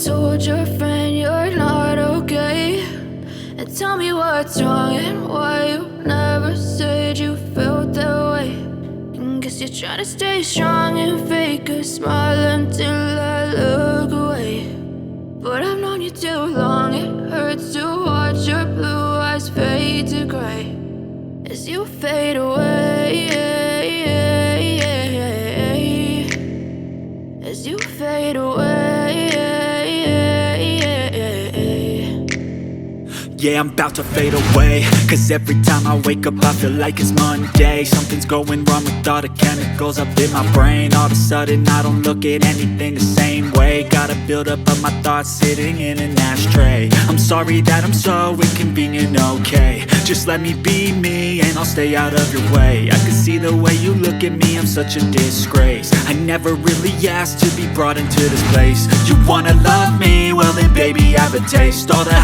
told your friend you're not okay? And tell me what's wrong and why you never said you felt that way. And guess you're trying to stay strong and fake a smile until I look away. But I've known you too long, it hurts to watch your blue eyes fade to gray as you fade away, as you fade away. Yeah, I'm about to fade away, cause every time I wake up I feel like it's Monday. Something's going wrong with all the chemicals up in my brain. All of a sudden I don't look at anything the same way. Gotta build up of my thoughts sitting in an ashtray. I'm sorry that I'm so inconvenient, okay? Just let me be me and I'll stay out of your way. I can see the way you look at me, I'm such a disgrace. I never really asked to be brought into this place. You wanna love me? Well then baby, have a taste. All the